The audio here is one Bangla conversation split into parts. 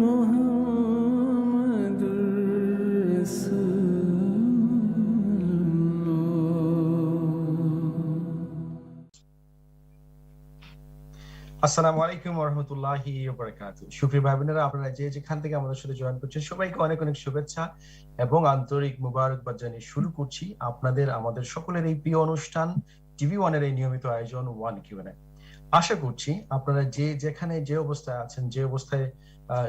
মুহাম্মাদুর রাসূলুল্লাহ। আসসালামু আলাইকুম ওয়া রাহমাতুল্লাহি ওয়া বারাকাতুহু। সুপ্রিয় ভাই বোনেরা, আপনারা যে যেখান থেকে আমাদের সাথে জয়েন করছেন সবাইকে অনেক অনেক শুভেচ্ছা এবং আন্তরিক মুবারকবাদ জানিয়ে শুরু করছি আপনাদের আমাদের সকলের এই প্রিয় অনুষ্ঠান টিভি ওয়ানের এই নিয়মিত আয়োজন ওয়ান কিউএনএ। আশা করছি আপনারা যে যেখানে যে অবস্থায় আছেন, যে অবস্থায়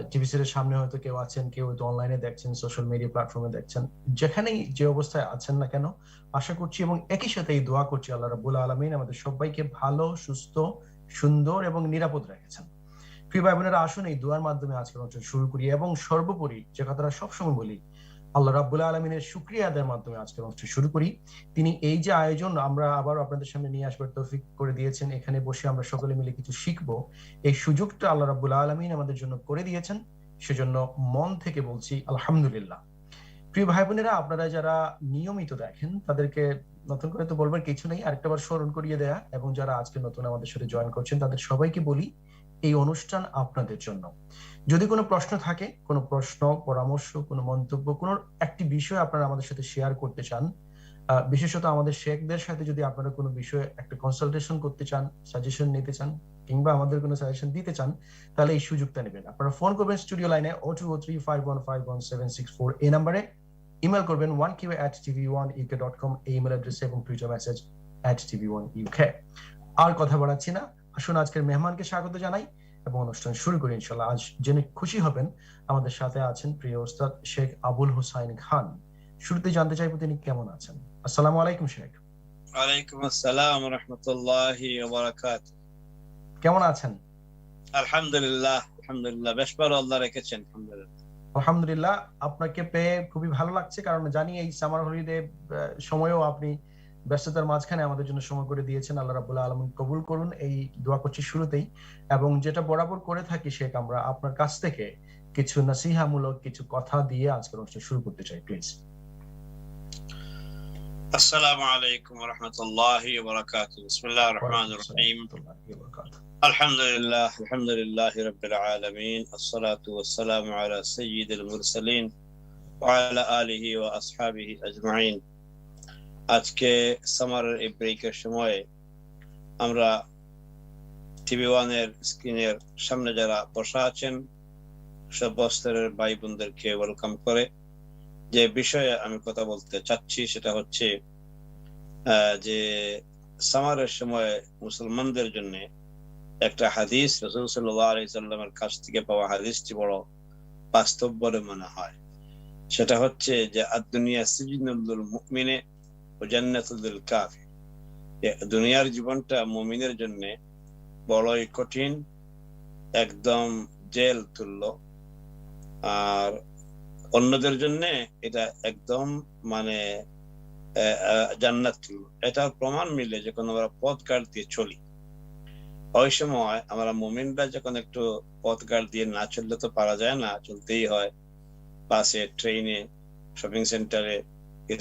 টিভি সিরিয়ালের সামনে হয়তো কেউ আছেন, কেউ হয়তো অনলাইনে দেখছেন, সোশ্যাল মিডিয়া প্ল্যাটফর্মে দেখছেন, যেখানেই যে অবস্থায় আছেন না কেন, আশা করছি এবং একই সাথে এই দোয়া করছি আল্লাহ রাব্বুল আলামিন আমাদের সবাইকে ভালো, সুস্থ, সুন্দর এবং নিরাপদ রেখেছেন। প্রিয় ভাই বোনেরা, আসুন এই দোয়ার মাধ্যমে আজকের অনুষ্ঠান শুরু করি এবং সর্বোপরি যে কথাটা সবসময় বলি, আল্লাহ রাব্বুল আলামিনের শুকরিয়া আদায়ের মাধ্যমে আজকের অনুষ্ঠান শুরু করি। তিনি এই যে আয়োজন আমরা আবার আপনাদের সামনে নিয়ে আসবার তৌফিক করে দিয়েছেন, এখানে বসে আমরা সকলে মিলে কিছু শিখবো, এই সুযোগটা আল্লাহ রাব্বুল আলামিন আমাদের জন্য করে দিয়েছেন, সেজন্য মন থেকে বলছি আলহামদুলিল্লাহ। প্রিয় ভাই বোনেরা, আপনারা যারা নিয়মিত দেখেন তাদেরকে নতুন করে তো বলবার কিছু নেই, আরেকটাবার স্মরণ করিয়ে দেয়া, এবং যারা আজকে নতুন আমাদের সাথে জয়েন করছেন তাদের সবাইকে বলি এই অনুষ্ঠান আপনাদের জন্য। যদি কোনো প্রশ্ন থাকে, কোনো প্রশ্ন, পরামর্শ, কোনো মন্তব্য, কোনো একটি বিষয় আপনারা আমাদের সাথে শেয়ার করতে চান, বিশেষত আমাদের শেখদের সাথে যদি আপনারা কোনো বিষয়ে একটা কনসালটেশন করতে চান, সাজেশন নিতে চান, কিংবা আমাদের কোনো সাজেশন দিতে চান, তাহলে এই সুযোগটা নেবেন। আপনারা ফোন করবেন স্টুডিও লাইনে 020351511764 এই নাম্বারে, ইমেল করবেন 1qa@tv1uk.com এই ইমেল অ্যাড্রেসে, এবং টুইটার মেসেজ @tv1uk। আর কথা বাড়াচ্ছি না, আসুন আজকের মেহমানকে স্বাগত জানাই এবং অনুষ্ঠান শুরু করি ইনশাআল্লাহ। আজ জেনে খুশি হবেন আমাদের সাথে আছেন প্রিয় ওস্তাদ শেখ আবুল হোসাইন খান। শুরুতে জানতে চাইবো তিনি কেমন আছেন। আসসালামু আলাইকুম শেখ। ওয়ালাইকুম আসসালাম ওয়া রাহমাতুল্লাহি ওয়া বারাকাতুহু। কেমন আছেন? আলহামদুলিল্লাহ, আলহামদুলিল্লাহ, বেশ ভালো আল্লাহ রেখেছেন, আলহামদুলিল্লাহ। আলহামদুলিল্লাহ, আপনাকে পেয়ে খুবই ভালো লাগছে, কারণ জানি এই সামার হলিডে সময়েও আপনি ব্যস্ততার মাঝখানে আমাদের জন্য সময় করে দিয়েছেন। আল্লাহ রাব্বুল আলামিন কবুল করুন, এই দোয়া করছি শুরুতেই। এবং যেটা বরাবর করে থাকি শেখ, আমরা আপনার কাছ থেকে কিছু নসিহামূলক কিছু কথা দিয়ে আজকের অনুষ্ঠান শুরু করতে চাই, প্লিজ। আসসালামু আলাইকুম ওয়া রাহমাতুল্লাহি ওয়া বারাকাতুহু। বিসমিল্লাহির রহমানির রহিম। আলহামদুলিল্লাহ, আলহামদুলিল্লাহি রাব্বিল আলামিন। আসসালাতু ওয়াসসালামু আলা সাইয়্যিদিল মুরসালিন ওয়া আলা আলিহি ওয়া আসহাবিহি আজমাইন। আজকে সামারের এই ব্রেকের সময়ে আমরা টিভি ওয়ানের স্ক্রিনের সামনে যারা বসা আছেন সব বস্তরের ভাই বোনদেরকে ওয়েলকাম করে যে বিষয়ে আমি কথা বলতে চাচ্ছি সেটা হচ্ছে যে সামারের সময় মুসলমানদের জন্য একটা হাদিস রাসূল সাল্লাল্লাহু আলাইহি সাল্লামের কাছ থেকে পাওয়া হাদিসটি বড় বাস্তব বলে মনে হয়। সেটা হচ্ছে যে আদ-দুনিয়া সিজনুল মুমিনে ওয়া জান্নাতুল লিল কাফির। দুনিয়ার জীবনটা মুমিনের জন্য বড়ই কঠিন, একদম জেল তুল্য, আর অন্যদের জন্য এটা একদম মানে জান্নাত তুল্য। এটার প্রমাণ মিলে যখন আমরা পথ ঘাট দিয়ে চলি, ওই সময় আমরা মুমিনরা যখন একটু পথ ঘাট দিয়ে না চললে তো পারা যায় না, চলতেই হয়। বাসে, ট্রেনে, শপিং সেন্টারে,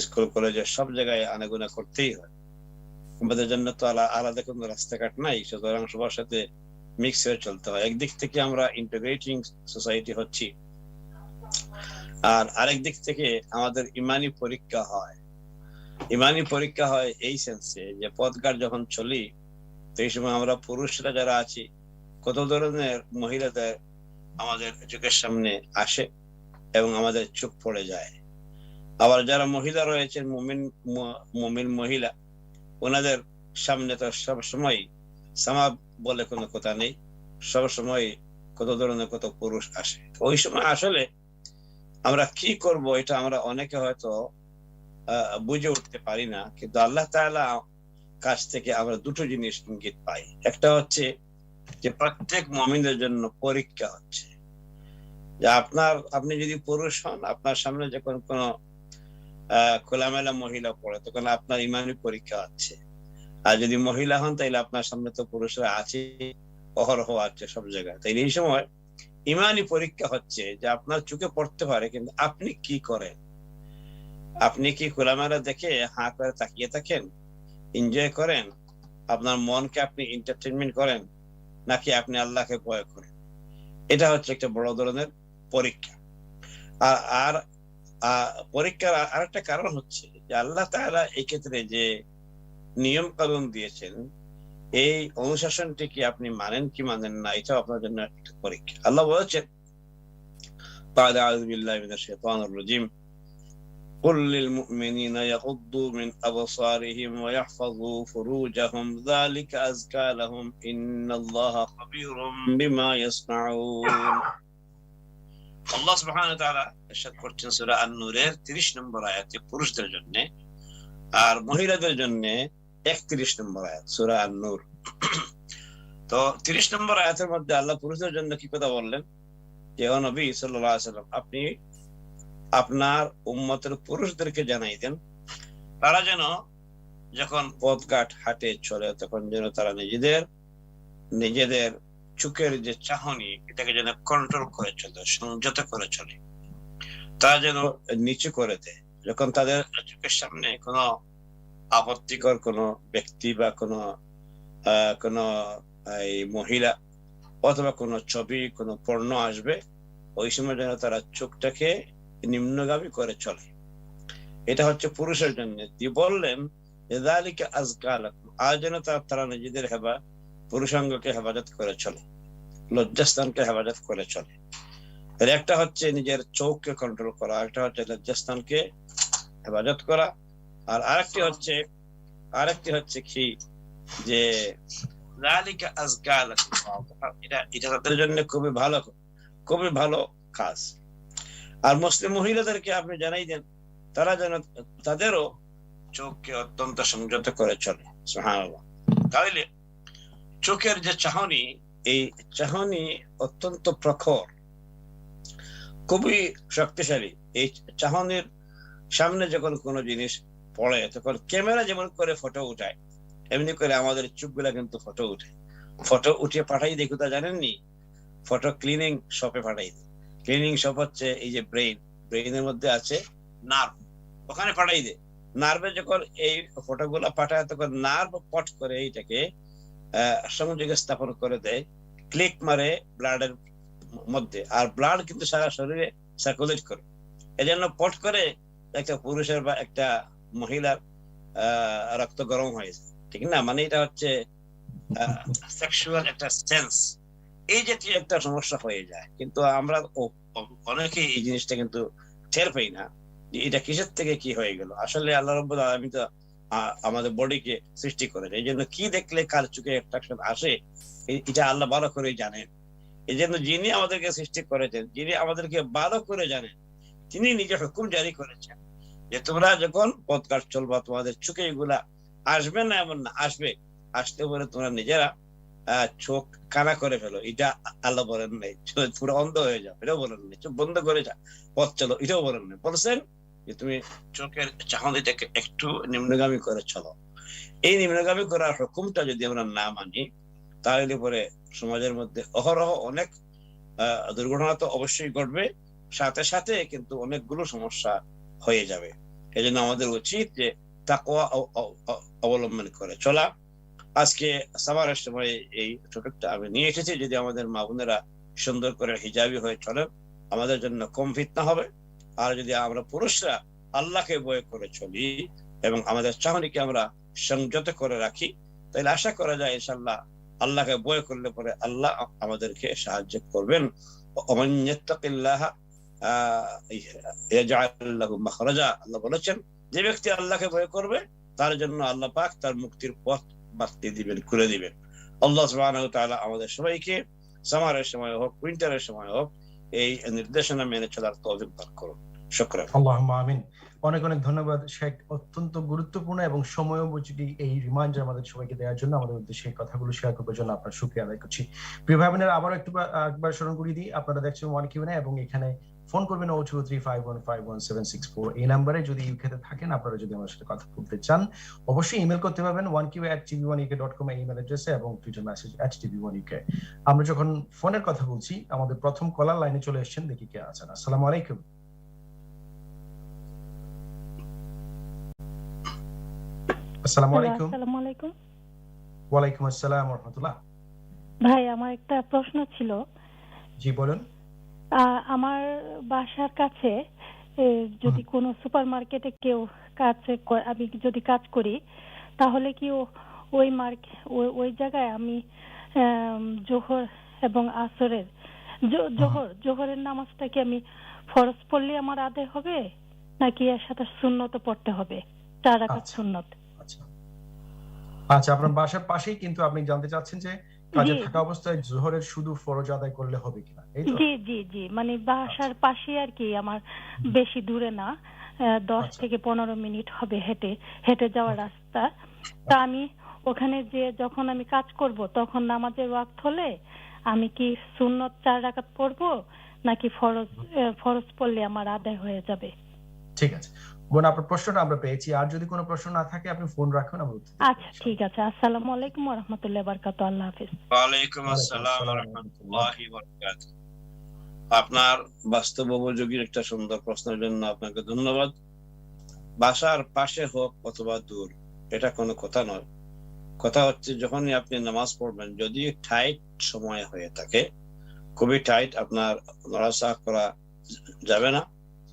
স্কুল কলেজে, সব জায়গায় আনাগোনা করতেই হয়। আমাদের জন্য তো আলাদা কোনো রাস্তাঘাট নাই, সুতরাং সবার সাথে মিক্স হয়ে চলতে হয়। একদিক থেকে আমরা ইন্টিগ্রেটিং সোসাইটি হচ্ছি, আর আরেক দিক থেকে আমাদের ইমানি পরীক্ষা হয়। ইমানি পরীক্ষা হয় এই সেন্সে যে পথঘাট যখন চলি, তো এই সময় আমরা পুরুষরা যারা আছি, কত ধরনের মহিলাদের আমাদের চোখের সামনে আসে এবং আমাদের চোখ পড়ে যায়। আবার যারা মহিলা রয়েছেন, মুমিন মহিলা, ওনাদের সামনে তো সব সময় সামাদ বলে কোনো কথা নেই, সব সময় কত ধরনের কত পুরুষ আসে। ওই সময় আসলে আমরা কি করব এটা আমরা অনেকে হয়তো বুঝে উঠতে পারি না, কিন্তু আল্লাহ তাআলা কাছ থেকে আমরা দুটো জিনিস ইঙ্গিত পাই। একটা হচ্ছে যে প্রত্যেক মুমিনের জন্য পরীক্ষা হচ্ছে, যে আপনি যদি পুরুষ হন, আপনার সামনে যখন কোনো খোলামেলা মহিলা পড়ে, তখন আপনার ইমানি পরীক্ষা হচ্ছে। আর যদি মহিলা হন, তাইলে আপনার সামনে তো পুরুষরা আছে, অহরহ আছে সব জায়গায়। তাই এই সময় ইমানি পরীক্ষা হচ্ছে যে আপনার চোখে পড়তে পারে, কিন্তু আপনি কি করেন? আপনি কি খোলামেলা দেখে হাঁ করে তাকিয়ে থাকেন, এনজয় করেন, আপনার মনকে আপনি এন্টারটেনমেন্ট করেন, নাকি আপনি আল্লাহকে ভয় করেন? এটা হচ্ছে একটা বড় ধরনের পরীক্ষা। আর আর পরীক্ষার আরেকটা কারণ হচ্ছে যে আল্লাহ তাআলা এই ক্ষেত্রে যে নিয়ম কানুন দিয়েছেন, এই অনুশাসনটি কি আপনি মানেন কি মানেন না, এটাও আপনার জন্য একটা পরীক্ষা। আল্লাহ বলেছেন, قال أعوذ بالله من الشيطان الرجيم قل للمؤمنين يغضوا من أبصارهم ويحفظوا فروجهم ذلك أزكى لهم إن الله خبير بما يصنعون। আল্লাহ সুবহানাহু ওয়া তাআলা ইরশাদ করছেন সূরা আন-নূরের 30 নম্বর আয়াতে পুরুষদের জন্য, আর মহিলাদের জন্য 31 নম্বর আয়াত সূরা আন-নূর। তো 30 নম্বর আয়াতের মধ্যে আল্লাহ পুরুষদের জন্য কি কথা বললেন, যে ও নবী সাল্লাল্লাহু আলাইহি ওয়াসাল্লাম, আপনি আপনার উম্মতের পুরুষদেরকে জানাই দেন, তারা যেন যখন পথঘাট হাটে চলে তখন যেন তারা নিজেদের চোখের যে চাহনি এটাকে যেন কন্ট্রোল করে চলে, সংযত করে চলে, তারা যেন নিচু করে দেয়। যখন তাদের চোখের সামনে কোনো আপত্তিকর কোনো ব্যক্তি বা কোনো এই মহিলা অথবা কোনো ছবি, কোনো পণ্য আসবে, ওই সময় যেন তারা চোখটাকে নিম্নগামী করে চলে। এটা হচ্ছে পুরুষের জন্য। তিনি বললেন যালিকা আযকা লাকুম, আর যেন তারা নিজেদের পুরুষাঙ্গকে হেফাজত করে চলে, লজ্জাস্থানকে হেফাজত করে চলে। এর একটা হচ্ছে নিজের চোখকে কন্ট্রোল করা, একটা হচ্ছে লজ্জাস্থানকে হেফাজত করা, আর আরেকটি হচ্ছে কি যে যালিকা আযকা লাকুম, এটা তাদের জন্য খুবই ভালো কাজ। আর মুসলিম মহিলাদেরকে আপনি জানাই দেন, তারা যেন তাদেরও চোখকে অত্যন্ত সংযত করে চলে। সুবহানাল্লাহ। তাহলে চোখের যে চাহনি, এই চাহনি অত্যন্ত প্রখর, খুবই শক্তিশালী। এই চাহনির সামনে যখন কোনো জিনিস পড়ে তখন ক্যামেরা যেমন করে ফটো উঠায়, এমনি করে আমাদের চোখগুলা কিন্তু ফটো উঠিয়ে পাঠাই দেয়। কোথায় জানেননি? ফটো ক্লিনিং শপে পাঠাই দেয়। ক্লিনিং শপ হচ্ছে এই যে ব্রেইনের মধ্যে আছে নার্ভ, ওখানে পাঠাই দেয়। নার্ভে যখন এই ফটোগুলা পাঠায় তখন নার্ভ পট করে এইটাকে সংযোগে স্থাপন করে দেয়, ক্লিক মারে ব্লাডের মধ্যে, আর ব্লাড কিন্তু সারা শরীরে সার্কুলেট করে। এজন্য পট করে একটা পুরুষের বা একটা মহিলার রক্ত গরম হয়েছে, ঠিক না? মানে এটা হচ্ছে সেক্সুয়াল একটা সেন্স, এই জাতীয় একটা সমস্যা হয়ে যায়। কিন্তু আমরা অনেকে এই জিনিসটা কিন্তু টের পাই না যে এটা কিসের থেকে কি হয়ে গেল। আসলে আল্লাহ রাব্বুল আলামিন তো আমাদের বডিকে সৃষ্টি করেছে, এই জন্য কি দেখলে কার চোখে অ্যাট্রাকশন আসে এটা আল্লাহ ভালো করে জানেন। এই জন্য যিনি আমাদেরকে সৃষ্টি করেছেন, যিনি আমাদেরকে ভালো করে জানেন, তিনি নিজে হুকুম জারি করেছেন যে তোমরা যখন পথঘাট চলবা তোমাদের চোখে এগুলা আসবে না, এমন না, আসতে পরে তোমরা নিজেরা চোখ কানা করে ফেলো, এটা আল্লাহ বলেন নাই। পুরো অন্ধ হয়ে যাও, এটাও বলেন নাই। চোখ বন্ধ করে যা পথ চলো, এটাও বলেন নাই। বলছেন যে তুমি চোখের চাহনিটাকে একটু নিম্নগামী করে চলো। এই নিম্নগামী করার হুকুমটা যদি আমরা না মানি, তাহলে পরে সমাজের মধ্যে অহরহ অনেক দুর্ঘটনা তো অবশ্যই ঘটবে, সাথে সাথে কিন্তু অনেকগুলো সমস্যা হয়ে যাবে। এই জন্য আমাদের উচিত যে তাকওয়া অবলম্বন করে চলা। আজকে সামারের সময় এই টপিকটা আমি নিয়ে এসেছি। যদি আমাদের মা বোনেরা সুন্দর করে হিজাবি হয়ে চলেন, আমাদের জন্য কম ফিতনা হবে। আর যদি আমরা পুরুষরা আল্লাহকে ভয় করে চলি এবং আমাদের চাহনিকে আমরা সংযত করে রাখি, তাহলে আশা করা যায় ইনশাআল্লাহ আল্লাহকে ভয় করলে পরে আল্লাহ আমাদেরকে সাহায্য করবেন। ওমান ইয়াত্তাকিল্লাহ ইয়াজআল লাহু মাখরাজা, আল্লাহ বলেছেন যে ব্যক্তি আল্লাহকে ভয় করবে তার জন্য আল্লাহ পাক তার মুক্তির পথ বাতলে দিবেন, খুলে দিবেন। আল্লাহ সুবহানাহু ওয়া তাআলা আমাদের সবাইকে সামারের সময় হোক, উইন্টারের সময় হোক, এই নির্দেশনা মেনে চলার তৌফিক দান করুন। শুকরান। আল্লাহুম্মা আমিন। অনেক ধন্যবাদ শেখ, অত্যন্ত গুরুত্বপূর্ণ এবং সময়োপযোগী এই রিমাইন্ডার আমাদের সবাইকে দেওয়ার জন্য, আমাদের উদ্দেশ্যে এই কথাগুলো শেয়ার করার জন্য আপনার শুকরিয়া আদায় করছি। প্রিয় ভাই বোনেরা, আবারও একবার স্মরণ করিয়ে দিই, আপনারা দেখছেন ওয়ান কিউ এবং এখানে ফোন করবেন 0235151764 এই নাম্বারে। যদি ইউকেতে থাকেন, আপনারা যদি আমার সাথে কথা বলতে চান, অবশ্যই ইমেল করতে পারবেন oneq@tv1uk.com এই ইমেল অ্যাড্রেসে, এবং টুইটার মেসেজ @tv1uk। আমরা যখন ফোনের কথা বলছি, আমাদের প্রথম কলার লাইনে চলে এসেছেন, দেখি কে আছেন। আসসালামু আলাইকুম। আসসালামু আলাইকুম। আসসালামু আলাইকুম। ওয়ালাইকুম আসসালাম ওয়া রাহমাতুল্লাহ। ভাই, আমার একটা প্রশ্ন ছিল। জি বলুন। আমার বাসার কাছে যদি কোনো সুপার মার্কেটে কেউ আমি যদি কাজ করি, তাহলে কি ওই ওই জায়গায় আমি জোহর এবং আসরের জোহরের নামাজটা কি আমি ফরজ পড়লে আমার আদায় হবে, নাকি এর সাথে সুন্নত পড়তে হবে, 4 রাকাত সুন্নত? আচ্ছা, আপনার বাসার পাশেই কিন্তু আপনি জানতে চাচ্ছেন যে কাজে থাকা অবস্থায় জোহরের শুধু ফরজ আদায় করলে হবে কিনা, এই তো? জি জি জি, মানে বাসার পাশে আর কি, আমার বেশি দূরে না, 10 থেকে 15 মিনিট হবে হেঁটে যাওয়ার রাস্তা। তা আমি ওখানে যে যখন আমি কাজ করব তখন নামাজের ওয়াক্ত হলে আমি কি সুন্নত 4 রাকাত পড়বো, নাকি ফরজ পড়লে আমার আদায় হয়ে যাবে? ঠিক আছে বোন, আপনার প্রশ্নটা আমরা পেয়েছি। আর যদি কোনো প্রশ্ন না থাকে আপনি ফোন রাখুন, আমরা উত্তর দেব। আচ্ছা ঠিক আছে। আসসালামু আলাইকুম ওয়া রাহমাতুল্লাহি ওয়া বারাকাতুহু। আল্লাহ হাফেজ। ওয়া আলাইকুম আসসালাম ওয়া রাহমাতুল্লাহি ওয়া বারাকাতুহু। আপনার বাস্তব উপযোগী একটা সুন্দর প্রশ্নের জন্য আপনাকে ধন্যবাদ। বাসার পাশে হোক অথবা দূর, এটা কোনো কথা নয়। কথা হচ্ছে যখনই আপনি নামাজ পড়বেন, যদি টাইট সময় হয়ে থাকে, খুবই টাইট, আপনার নড়াচড়া করা যাবে না,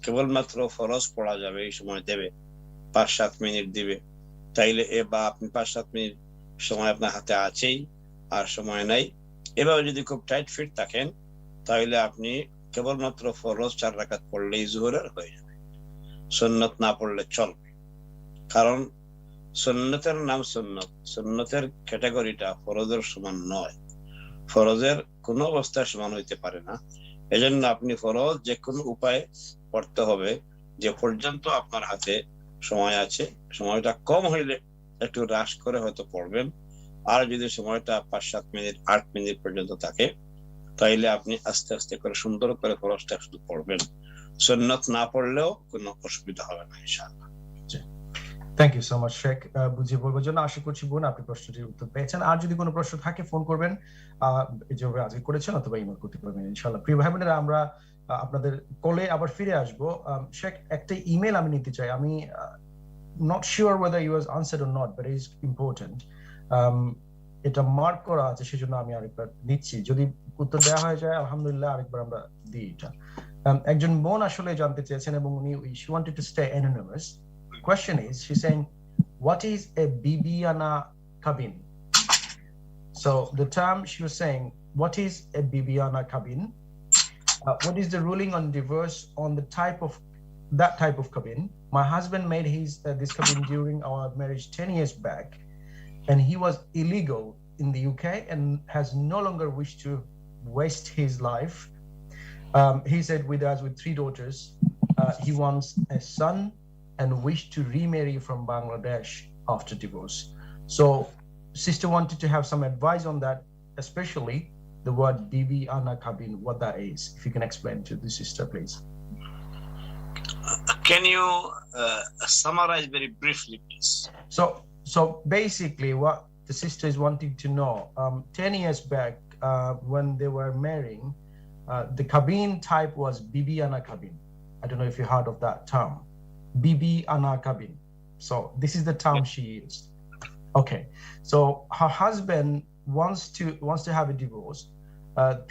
কেবলমাত্র ফরজ পড়া যাবে, এই সময় দেবে 5-7 মিনিট দিবে, তাইলে বা আপনি 5-7 মিনিট সময় আপনার হাতে আছেই আর সময় নাই, এভাবে যদি খুব টাইট ফিট থাকেন, তাহলে আপনি কেবলমাত্র ফরজ 4 রাকাত পড়লেই জোহরের হয়ে যাবে, সুন্নত না পড়লে চলবে। কারণ সুন্নতের নাম সুন্নত, সুন্নতের ক্যাটাগরিটা ফরজের সমান নয়, ফরজের কোন অবস্থায় সমান হইতে পারে না। এজন্য আপনি ফরজ যে কোনো উপায়ে পড়তে হবে, যে পর্যন্ত আপনার হাতে সময় আছে। সময়টা কম হইলে একটু হ্রাস করে হয়তো পড়বেন, আর যদি সময়টা 5-7 মিনিট 8 মিনিট পর্যন্ত থাকে, তাইলে আপনি আস্তে আস্তে করে সুন্দর করে ফরজটা শুধু পড়বেন, সুন্নত না পড়লেও কোনো অসুবিধা হবে না ইনশাআল্লাহ। Thank you so much Sheikh, বুঝিয়ে বলবার জন্য। আশা করছি বোন আপনি প্রশ্নটির উত্তর পেয়েছেন। আর যদি কোনো প্রশ্ন থাকে ফোন করবেন, যেভাবে আজকে করেছেন, অথবা ইমেল করতে পারবেন ইনশাআল্লাহ। প্রিয় ভাই বোনেরা, আমরা আপনাদের কলে আবার ফিরে আসবো। শেখ, একটা ইমেল আমি নিতে চাই। আমি not sure whether it was answered or not, but it is important. এটা মার্ক করা আছে, সেজন্য আমি আরেকবার দিচ্ছি। যদি উত্তর দেওয়া হয়ে যায় আলহামদুলিল্লাহ, আরেকবার আমরা দিই এটা। একজন বোন আসলে জানতে চেয়েছেন, এবং উনি she wanted to stay anonymous. Question is, she's saying, what is a bibiana kabin? So the term she was saying, what is a bibiana kabin? What is the ruling on divorce on the that type of kabin? My husband made this kabin during our marriage 10 years back, and he was illegal in the UK and has no longer wished to waste his life. He said with 3 daughters, he wants a son and wished to remarry from Bangladesh after divorce. So sister wanted to have some advice on that, especially the word bibi ana kabin, what that is. If you can explain to the sister, please. Can you summarize very briefly, please? So basically what the sister is wanting to know, 10 years back, when they were marrying, the kabin type was bibi ana kabin. I don't know if you heard of that term, bibi ana kabin. So this is the term she used. Okay, so her husband wants to have a divorce,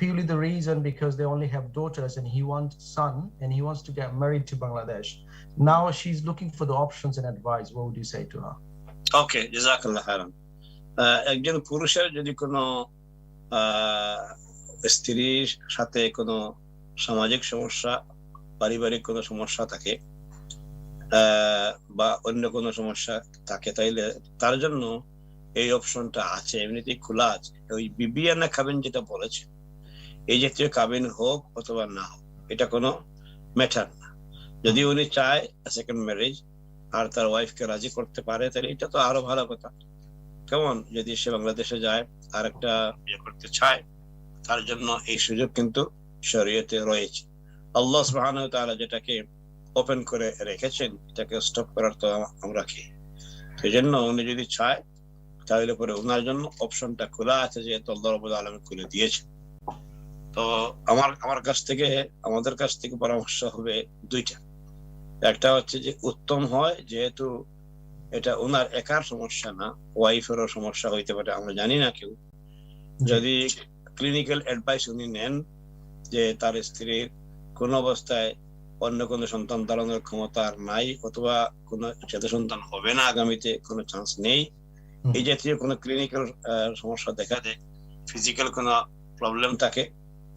purely the reason because they only have daughters and he wants son and he wants to get married to Bangladesh. Now she's looking for the options and advice. What would you say to her? Okay, জাযাকাল্লাহ খাইরান। একজন পুরুষের যদি কোনো স্ত্রীর সাথে কোনো সামাজিক সমস্যা, পারিবারিক কোনো সমস্যা থাকে, বা অন্য কোনো সমস্যা থাকে, তাইলে তার জন্য এই অপশনটা আছে, এমনিতেই খোলা আছে। ওই বিবিয়ানা কাবিন যেটা বলেছে, এই জাতীয় কাবিন হোক অথবা না হোক, এটা কোনো ম্যাটার না। যদি উনি চায় সেকেন্ড ম্যারেজ আর তার ওয়াইফকে রাজি করতে পারে, তাহলে এটা তো আরো ভালো কথা। কেমন, যদি সে বাংলাদেশে যায় আর একটা বিয়ে করতে চায়, তার জন্য এই সুযোগ কিন্তু শরীয়তে রয়েছে। আল্লাহ সুবহানাহু ওয়া তাআলা যেটাকে ওপেন করে রেখেছেন, এটাকে স্টপ করার তো আমরা কি? সেই জন্য উনি যদি চায়, তাহলে পরে ওনার জন্য অপশনটা খোলা আছে, যেহেতু আল্লাহ রাব্বুল আলামিন খুলে দিয়েছে। তো আমাদের কাছ থেকে পরামর্শ হবে 2টা। একটা হচ্ছে যে উত্তম হয়, যেহেতু এটা ওনার একার সমস্যা না, ওয়াইফেরও সমস্যা হইতে পারে, আমরা জানি না কেউ। যদি ক্লিনিক্যাল অ্যাডভাইস উনি নেন যে তার স্ত্রীর কোন অবস্থায় অন্য কোনো সন্তান ধারণের ক্ষমতা আর নাই, অথবা কোনো ছেলে সন্তান হবে না, আগামীতে কোনো চান্স নেই, এই জাতীয় কোনো ক্লিনিক্যাল সমস্যা দেখা দেয়, ফিজিক্যাল কোনো প্রবলেম থাকে,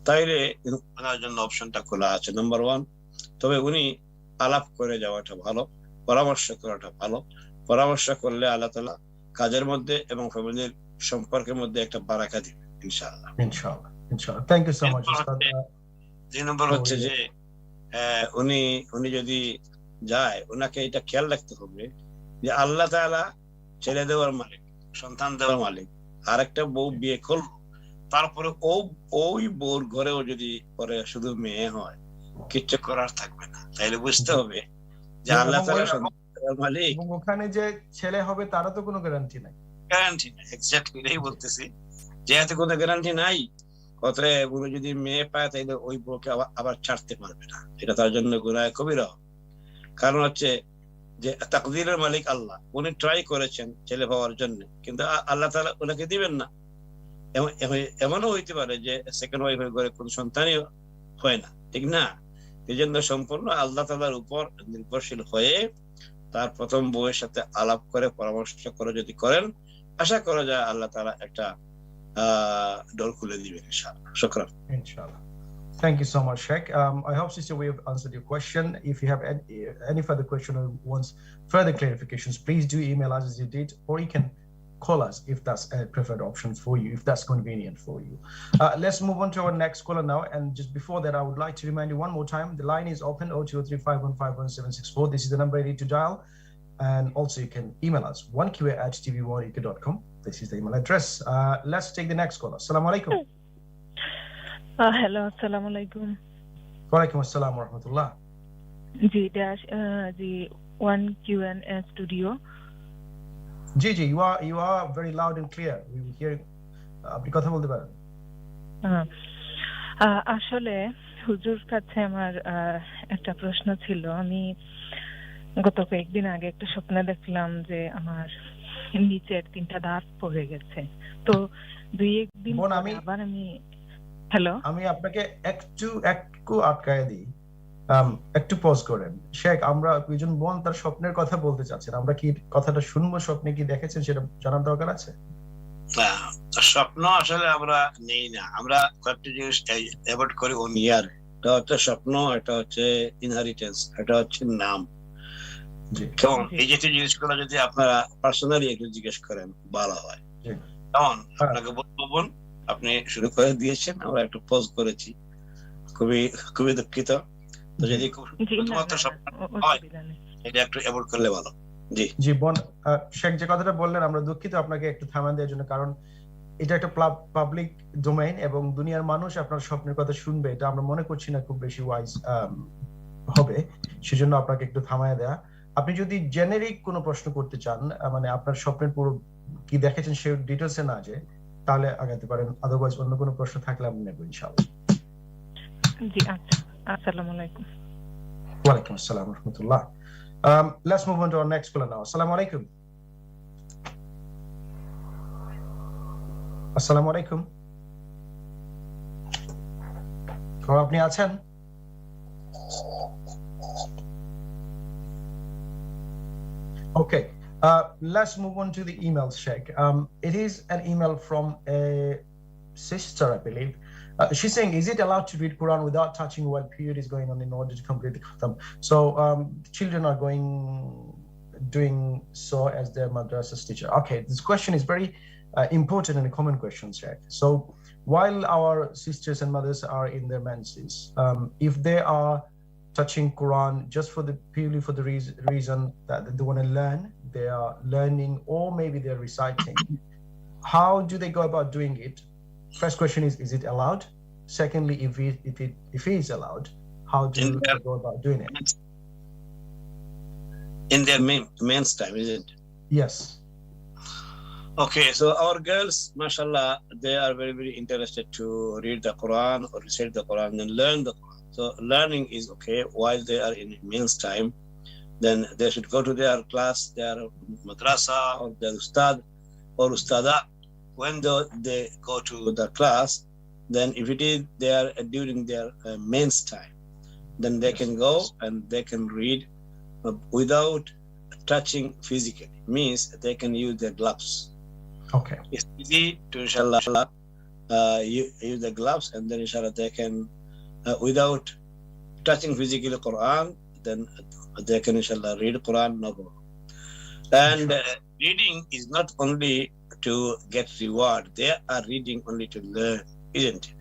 তাইলে ওনার জন্য অপশনটা খোলা আছে, নাম্বার 1। তবে উনি আলাপ করে যাওয়াটা ভালো, পরামর্শ করাটা ভালো। পরামর্শ করলে আল্লাহ তাআলা কাজের মধ্যে এবং ফ্যামিলির সম্পর্কের মধ্যে একটা বারাকা দিবে ইনশাআল্লাহ। Thank you so much. 2 নম্বর হচ্ছে যে উনি যদি যায়, ওনাকে এটা খেয়াল রাখতে হবে যে আল্লাহ তাআলা ছেলে দেওয়ার মালিক, সন্তান দেওয়ার মালিক। আর একটা বউ বিয়ে করলো, তারপরে ওই বউর ঘরেও যদি পরে শুধু মেয়ে হয়, কিচ্ছু করার থাকবে না। তাইলে বুঝতে হবে যে আল্লাহ তাআলা সন্তান দেওয়ার মালিক, এবং ওখানে যে ছেলে হবে তারও তো কোনো গ্যারান্টি নাই। এক্স্যাক্টলি এটাই বলতেছি, যেহেতু কোনো গ্যারান্টি নাই, অতএব উনি যদি মেয়ে পায় তাইলে ওই বউকে আবার ছাড়তে পারবে না। এটা তার জন্য গুনাহ কবিরা। কারণ হচ্ছে যে তাকদীরের মালিক আল্লাহ, উনি ট্রাই করেছেন ছেলে পাওয়ার জন্য, কিন্তু আল্লাহ তাআলা ওনাকে দিবেন না। এমনও হইতে পারে যে সেকেন্ড ওয়াইফের ঘরে কোনো সন্তানই হয় না, ঠিক না? এই জন্য সম্পূর্ণ আল্লাহ তাআলার উপর নির্ভরশীল হয়ে তার প্রথম বউয়ের সাথে আলাপ করে পরামর্শ করে যদি করেন, আশা করা যায় আল্লাহ তাআলা একটা door খুলে দিবেন ইনশাআল্লাহ। শুকরান। Inshallah. Thank you so much, Sheikh. I hope, sister, we have answered your question. If you have any further question or wants further clarifications, please do email us as you did, or you can call us if that's a preferred option for you, if that's convenient for you. Let's move on to our next caller now. And just before that, I would like to remind you one more time, the line is open, 020351511764. This is the number you need to dial. And also you can email us, 1qa@tv1uk.com. This is the email address. Let's take the next caller. Assalamu alaikum. Hello, assalamu alaikum. Wa alaikum assalam wa rahmatullah. Ji dash the 1QN studio. Ji, you are very loud and clear. We will hear আপনি কথা বলতে পারেন। আসলে হুজুর কাছে আমার একটা প্রশ্ন ছিল। আমি গত কয়েকদিন আগে একটা স্বপ্ন দেখলাম যে আমার নিচের 3টা দাঁত পড়ে গেছে। তো 2-1 দিন আবার হ্যালো, আমি আপনাকে একটু আটকায় দিই, একটু পজ করেন। শেখ, আমরা দুজন বোন তার স্বপ্নের কথা বলতে চাচ্ছেন, আমরা কি কথাটা শুনবো? স্বপ্নে কি দেখেছেন সেটা জানার দরকার আছে। স্বপ্ন আসলে আমরা নেই না, আমরা কয়েকটি জিনিস অ্যাভয়েড করি অন ইয়ার। এটা হচ্ছে স্বপ্ন, এটা হচ্ছে ইনহেরিটেন্স, এটা হচ্ছে নাম। কেমন এই জাতীয় জিনিসগুলো যদি আপনারা পার্সোনালি একটু জিজ্ঞেস করেন ভালো হয়। কেমন আপনাকে বলবো, আপনি শুরু করে দিয়েছেন, আমরা একটু পজ করেছি, খুবই দুঃখিত। তো যদি শুধুমাত্র স্বপ্ন হয় এটা একটু অ্যাভয়েড করলে ভালো। জি বোন, শেখ যে কথাটা বললেন, আমরা দুঃখিত আপনাকে একটু থামান দেওয়ার জন্য, কারণ এটা একটা পাবলিক ডোমেইন এবং দুনিয়ার মানুষ আপনার স্বপ্নের কথা শুনবে, এটা আমরা মনে করছি না খুব বেশি ওয়াইজ হবে, সেজন্য আপনাকে একটু থামায় দেয়া। আপনি যদি জেনারিক কোনো প্রশ্ন করতে চান, মানে আপনার স্বপ্নের পুরো কি দেখেছেন সে ডিটেইলসে না যে, তাহলে আগাতে পারেন। আদারওয়াইজ অন্য কোনো প্রশ্ন থাকলে আমি নেব ইনশাআল্লাহ। জি আচ্ছা, আসসালামু আলাইকুম। ওয়া আলাইকুম আসসালাম ওয়া রাহমাতুল্লাহ। Let's move on to our next caller now. Assalamu alaikum. Assalamu alaikum. আপনি আছেন? Okay. Let's move on to the emails, Sheikh. It is an email from a sister, I believe. She's saying, is it allowed to read Quran without touching while period is going on in order to complete the khatam? So children are doing so as their madrasa's teacher. Okay, this question is very important and a common question, Sheikh. So while our sisters and mothers are in their menses, if they are touching Quran just purely for the reason that they want to learn, they are learning, or maybe they're reciting, how do they go about doing it? First question is it allowed? Secondly, if it is allowed, how do they go about doing it? In their men's time, is it? Yes. Okay, so our girls, mashallah, they are very, very interested to read the Quran or recite the Quran and learn the Quran. So learning is okay while they are in men's time. Then they should go to their class, their madrasa or their ustad or ustada. When they go to the class, then if it is they are during their men's time, then they can go and they can read without touching physically. Means they can use their gloves. Okay. It's easy to inshallah use the gloves, and then inshallah they can without touching physically Quran, then they can inshallah read Quran, no problem. And reading is not only to get reward, they are reading only to learn, isn't it?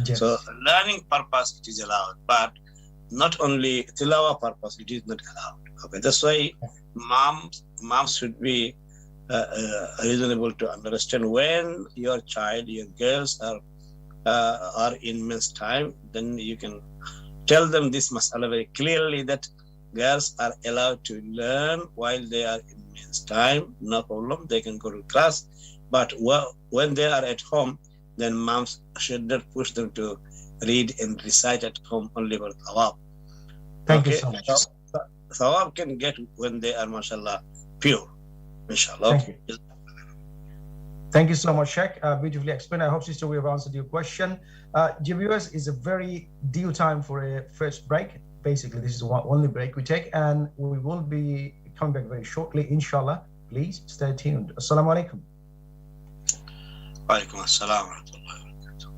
Yes. So learning purpose it is allowed, but not only tilawa purpose it is not allowed. Okay, that's why moms should be reasonable to understand when your child, your girls are in men's time, then you can tell them this masala very clearly that girls are allowed to learn while they are in men's time, no problem, they can go to class. But when they are at home, then moms should not push them to read and recite at home only for thawab. Thank you so much. Thawab can get when they are, mashallah, pure. Inshallah. Thank you. Thank you so much, Sheikh. Beautifully explained. I hope, sister, we have answered your question. GBS is a very due time for a first break. Basically, this is the only break we take, and we will be coming back very shortly, inshallah. Please stay tuned. Assalamu alaikum. Wa alaikum assalam wa rahmatullahi wa barakatuh.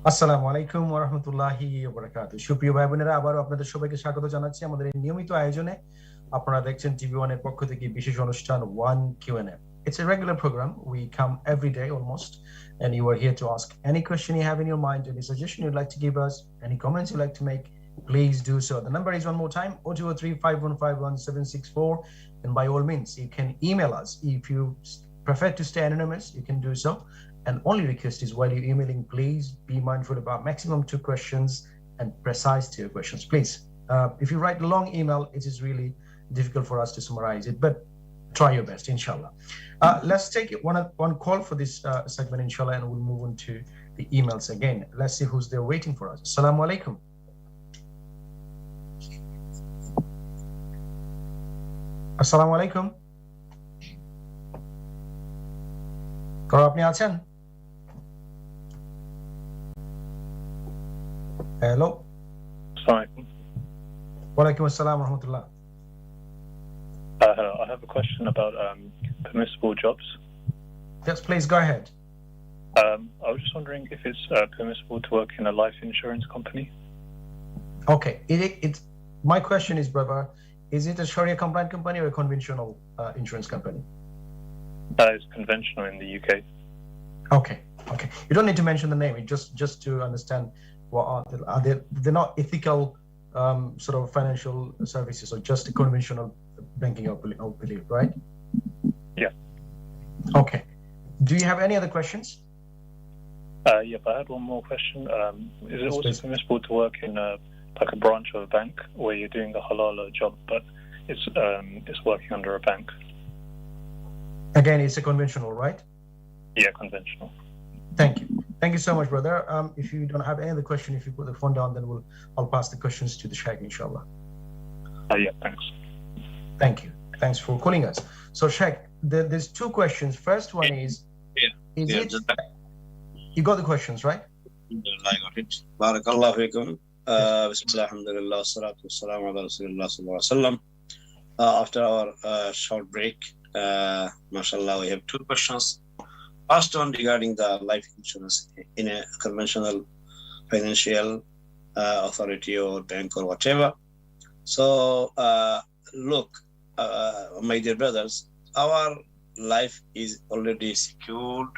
আসসালামু আলাইকুম ওয়া রাহমাতুল্লাহি ওয়া বারাকাতুহু। সুপ্রিয় ভাই বোনেরা, আবারও আপনাদের সবাইকে স্বাগত জানাচ্ছি আমাদের এই নিয়মিত আয়োজনে। আপনারা দেখছেন টিভি ওয়ান এর পক্ষ থেকে বিশেষ অনুষ্ঠান one Q&A. It's a regular program. We come every day almost, and you are here to ask any question you have in your mind, any suggestion you'd like to give us, any comments you'd like to make. Please do so. The number is one more time: 0203-515-1764. And by all means, you can email us. If you prefer to stay anonymous, you can do so. And only request is, while you're emailing, please be mindful about maximum 2 questions and precise to your questions, please. If you write a long email, it is really difficult for us to summarize it, but try your best, inshallah. Let's take one call for this segment, inshallah, and we'll move on to the emails again. Let's see who's there waiting for us. Assalamu alaikum. Assalamu alaikum. কারো আপনি আছেন? Hello. Assalamualaikum. Walaikum assalam wa rahmatullah. Hello. I have a question about permissible jobs. Yes, please go ahead. I was just wondering if it's permissible to work in a life insurance company. Okay. My question is, brother, is it a Sharia compliant company or a conventional insurance company? It's conventional in the UK. Okay. You don't need to mention the name. It just to understand what are they're not ethical sort of financial services, or just a conventional banking, I believe, right? Yeah. Okay. Do you have any other questions? Yep, I had one more question. Is it Yes, also please. permissible to work in like a branch of a bank where you're doing a halal job, but it's working under a bank? Again, it's a conventional, right? Yeah, conventional. Thank you so much, brother. If you don't have any other question, if you put the phone down, then I'll pass the questions to the Sheikh, inshallah. Yeah, thanks. Thank you. Thanks for calling us. So, Sheikh, there's 2 questions. First one is you got the questions, right? I got it. Barakallahu fikum. Bismillah, alhamdulillah, salatu wassalamu ala rasulillah sallallahu alaihi wasallam. After our short break, mashallah, we have 2 questions. First one regarding the life insurance in a conventional financial authority or bank or whatever. So, look, my dear brothers, our life is already secured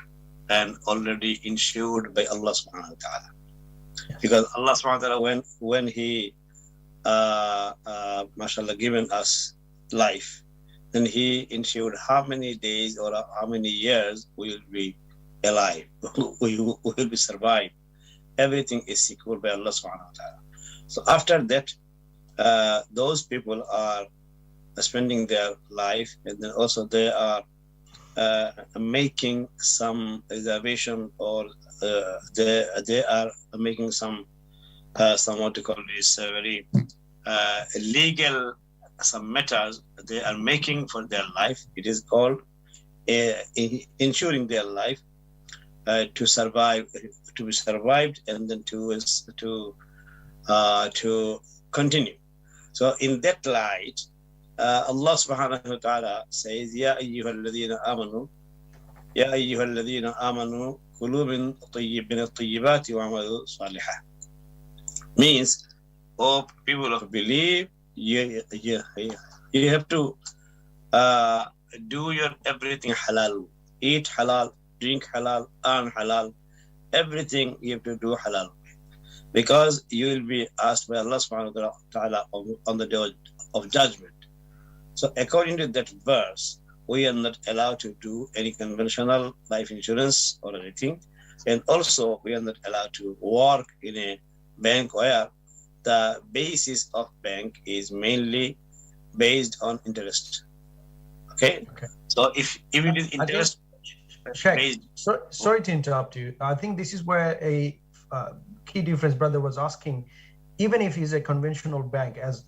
and already insured by Allah subhanahu wa ta'ala. Yes. Because Allah subhanahu wa ta'ala, when He, mashallah, given us life, then He ensured how many days or how many years we will be alive, we will be survived. Everything is secured by Allah subhanahu wa ta'ala. So after that, those people are spending their life, and then also they are making some reservation, or they are making some what you call this very legal, some matters they are making for their life. It is called ensuring their life to survive, to be survived, and then to continue. So in that light, Allah subhanahu wa ta'ala says, Ya ayyuhalladhina amanu kulu min at-tayyibati wa'malu salihah. Means, oh people of belief, you have to do your everything halal, eat halal, drink halal, earn halal, everything you have to do halal, because you will be asked by Allah subhanahu wa ta'ala on the day of judgment. So according to that verse, we are not allowed to do any conventional life insurance or anything, and also we are not allowed to work in a bank where the basis of bank is mainly based on interest. Okay. So if it is interest Sheikh, sorry to interrupt you. I think this is where a key difference brother was asking. Even if he's a conventional bank as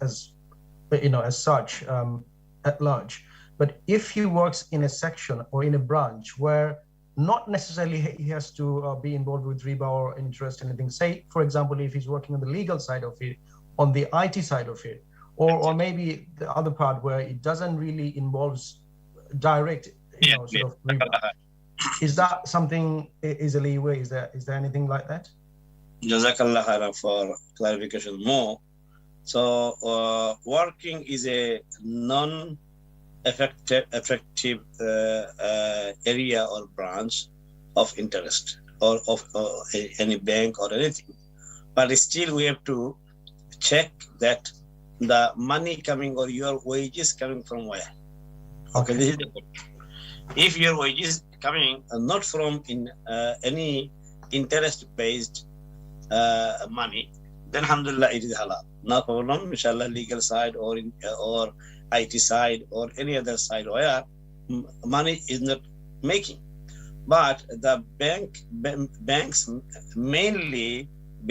such, at large, but if he works in a section or in a branch where not necessarily he has to be involved with riba or interest, anything, say for example, if he's working on the legal side of it, on the IT side of it, or maybe the other part where it doesn't really involves direct sort of riba. Is that something, is a leeway? Is there anything like that? Jazakallah khairan for clarification more. So working is a non-effective area or branch of interest or of any bank or anything, but still we have to check that the money coming or your wages coming from where. Okay, this is the point. If your wages coming not from any interest based money, then alhamdulillah it is halal, no problem, inshallah, legal side or IT side or any other side where money is not making. But the banks mainly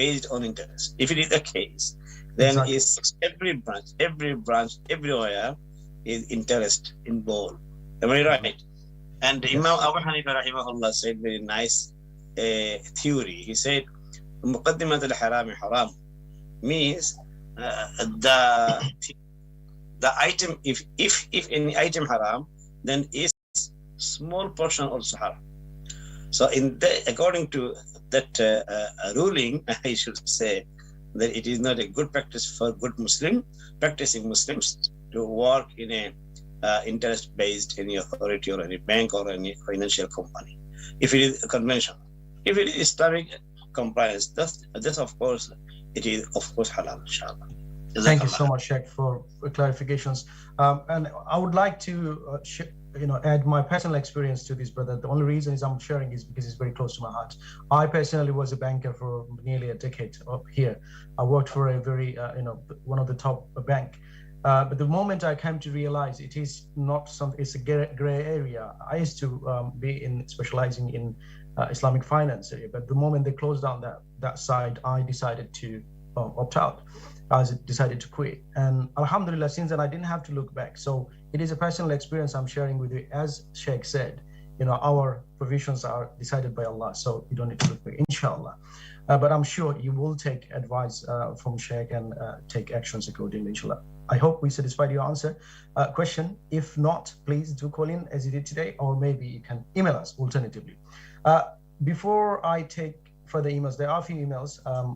based on interest. If it is the case, then Exactly. is every branch everywhere is interest involved. Am I right? And Yes. Imam Abu Hanifa rahimahullah said very nice theory. He said muqaddimat al-haram haram means the item, if any item haram, then is small portion also haram. So according to that ruling, I should say that it is not a good practice for good practicing Muslims to work in a interest-based any authority or any bank or any financial company. If it is conventional, if it is Islamic compliance, that's of course it is of course halal, inshallah. Thank you so much, Sheikh, for clarifications. And I would like to add my personal experience to this, brother. The only reason is I'm sharing is because it's very close to my heart. I personally was a banker for nearly a decade up here. I worked for a very, one of the top bank. But the moment I came to realize it is not something, it's a gray area. I used to be specializing in Islamic finance area, but the moment they closed down that side, I decided to opt out. I decided to quit, and alhamdulillah, since then I didn't have to look back. So it is a personal experience I'm sharing with you. As Sheikh said, our provisions are decided by Allah, so you don't need to look back, inshallah. But I'm sure you will take advice from Sheikh and take actions accordingly, inshallah. I hope we satisfied your question. If not, please do call in as you did today, or maybe you can email us alternatively. Before I take further emails, there are a few emails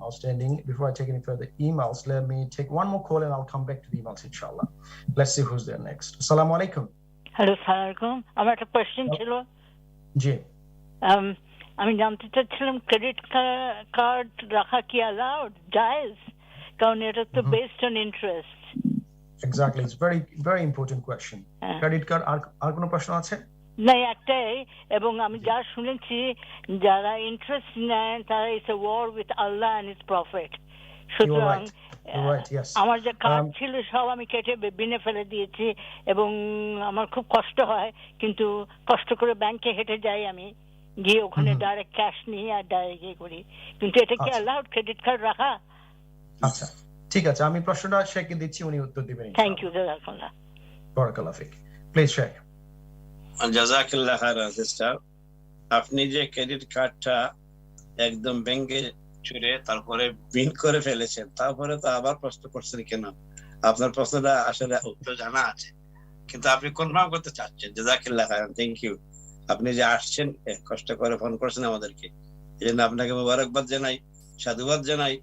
outstanding. Before I take any further emails, let me take one more call and I'll come back to the emails, inshallah. Let's see who's there next. Assalamu alaikum. Hello, সালাম আলাইকুম। আমার একটা কোয়েশ্চেন ছিল। জি। আমি জানতে চাচ্ছিলাম ক্রেডিট কার্ড রাখা কি অ্যালাউড, জায়েজ? কারণ এটা তো based on interest. Exactly, it's very very important question. Credit card আর কোনো প্রশ্ন আছে? না, একটাই। এবং আমি যা শুনেছি যারা ইন্টারেস্ট নেয় তারা it's a war with Allah and his prophet. সুতরাং আমার যে কার্ড ছিল সব আমি কেটে বিনে ফেলে দিয়েছি এবং আমার খুব কষ্ট হয়, কিন্তু কষ্ট করে ব্যাংকে হেঁটে যাই, আমি গিয়ে ওখানে ডাইরেক্ট ক্যাশ নিয়ে আর ডাইরেক্ট ইয়ে করি। কিন্তু এটা কি অ্যালাউড ক্রেডিট কার্ড রাখা? আচ্ছা, ঠিক আছে, আমি প্রশ্নটা শেখকে দিচ্ছি, উনি উত্তর দিবেন। Thank you, জাযাকাল্লাহ। বারাকাল্লাহ ফিক। প্লিজ শেখ। জাযাকাল্লাহ খাইরান সিস্টার, আপনি যে ক্রেডিট কার্ডটা একদম ব্যাংকে চুরে তারপরে বিন করে ফেলেছেন, তারপরে তো আবার প্রশ্ন করছেন কেন? আপনার প্রশ্নটা আসলে উত্তর জানা আছে, কিন্তু আপনি কনফার্ম করতে চাচ্ছেন। জাযাকাল্লাহ খাইরান, থ্যাংক ইউ। আপনি যে আসছেন, কষ্ট করে ফোন করছেন আমাদেরকে, এই জন্য আপনাকে মোবারকবাদ জানাই, সাধুবাদ জানাই